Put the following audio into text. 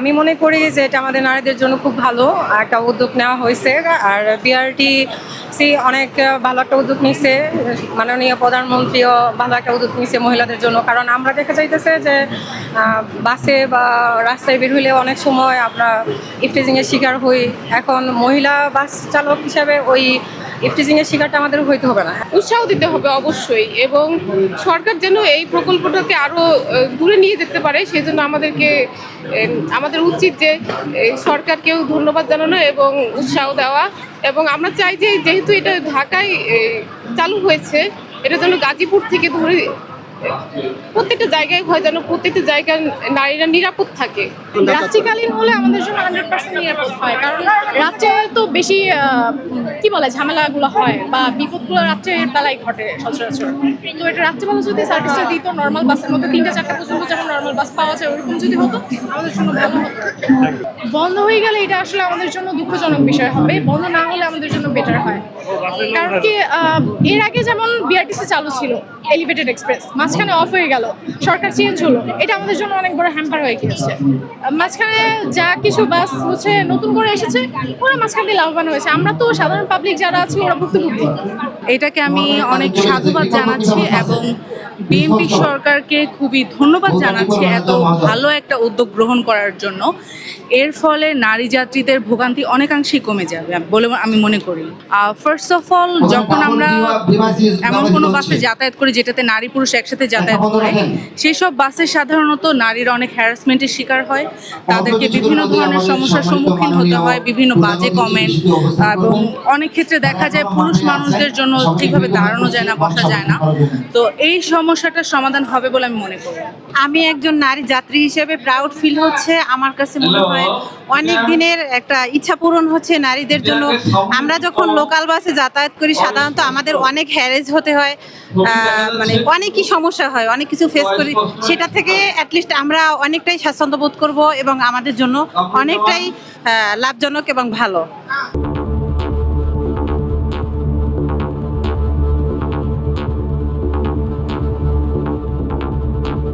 আমি মনে করি যে এটা আমাদের নারীদের জন্য খুব ভালো একটা উদ্যোগ নেওয়া হয়েছে। আর বিআরটিসি অনেক ভালো একটা উদ্যোগ নিচ্ছে, মাননীয় প্রধানমন্ত্রীও ভালো একটা উদ্যোগ নিচ্ছে মহিলাদের জন্য। কারণ আমরা দেখা যাইতেছে যে বাসে বা রাস্তায় বের হইলে অনেক সময় আমরা ইফটিজিংয়ের শিকার হই। এখন মহিলা বাস চালক হিসাবে ওই ইফটিজিংয়ের শিকারটা আমাদের হইতে হবে না। উৎসাহ দিতে হবে অবশ্যই, এবং সরকার যেন এই প্রকল্পটাকে আরো দূরে নিয়ে যেতে পারে সেজন্য আমাদের উচিত যে সরকারকেও ধন্যবাদ জানানো এবং উৎসাহ দেওয়া। এবং আমরা চাই যে যেহেতু এটা ঢাকায় চালু হয়েছে, এটা যেন গাজীপুর থেকে ধরে প্রত্যেকটা জায়গায় হয়, যেন প্রত্যেকটা জায়গায় নারীরা নিরাপদ থাকে। রাত্রিকালীন হলে আমাদের জন্য 100% নিরাপদ হয়, কারণ রাত্রে তো বেশি কি বলে ঝামেলাগুলো হয় বা বিপদগুলো রাত্রের বেলায় ঘটে সচরাচর। তো এটা রাত্রিবেলা যদি সার্ভিসটা দিত নর্মাল বাসের মধ্যে 3টা-4টা পর্যন্ত যেমন নর্মাল বাস পাওয়া যায় ওরকম যদি হতো আমাদের জন্য ভালো হতো। বন্ধ হয়ে গেলে এটা আসলে আমাদের জন্য দুঃখজনক বিষয় হবে, বন্ধ না হলে আমাদের জন্য বেটার হয়। কারণ কি এর আগে যেমন বিআরটিসি চালু ছিল এলিভেটেড এক্সপ্রেস, মাঝখানে অফ হয়ে গেল, সরকার চেঞ্জ হলো, এটা আমাদের জন্য অনেক বড় হ্যাম্পার হয়ে গিয়েছে। মাঝখানে যা কিছু বাস হচ্ছে নতুন করে এসেছে ওরা মাঝখান দিয়ে লাভবান হয়েছে, আমরা তো সাধারণ পাবলিক যারা আছি ওরা ভুক্তভোগী। এটাকে আমি অনেক সাধুবাদ জানাচ্ছি এবং বিএনপি সরকারকে খুবই ধন্যবাদ জানাচ্ছি এত ভালো একটা উদ্যোগ গ্রহণ করার জন্য। এর ফলে নারী যাত্রীদের ভোগান্তি অনেকাংশেই কমে যাবে বলে আমি মনে করি। ফার্স্ট অফ অল, যখন আমরা এমন কোনো বাসে যাতায়াত করি যেটাতে নারী পুরুষ একসাথে যাতায়াত করে, সেই সব বাসে সাধারণত নারীরা অনেক হ্যারাসমেন্টের শিকার হয়, তাদেরকে বিভিন্ন ধরনের সমস্যার সম্মুখীন হতে হয়, বিভিন্ন বাজে কমেন্ট, এবং অনেক ক্ষেত্রে দেখা যায় পুরুষ মানুষদের জন্য ঠিকভাবে দাঁড়ানো যায় না, বসা যায় না। তো এই সমস্যাটার সমাধান হবে বলে আমি মনে করি। আমি একজন নারী যাত্রী হিসেবে প্রাউড ফিল হচ্ছে। আমার কাছে মনে হয় অনেক দিনের একটা ইচ্ছা পূরণ হচ্ছে নারীদের জন্য। আমরা যখন লোকাল বাসে যাতায়াত করি সাধারণত আমাদের অনেক হ্যারেজ হতে হয়, মানে অনেকই সমস্যা হয়, অনেক কিছু ফেস করি। সেটা থেকে অ্যাটলিস্ট আমরা অনেকটাই স্বাচ্ছন্দ্য বোধ করবো এবং আমাদের জন্য অনেকটাই লাভজনক এবং ভালো।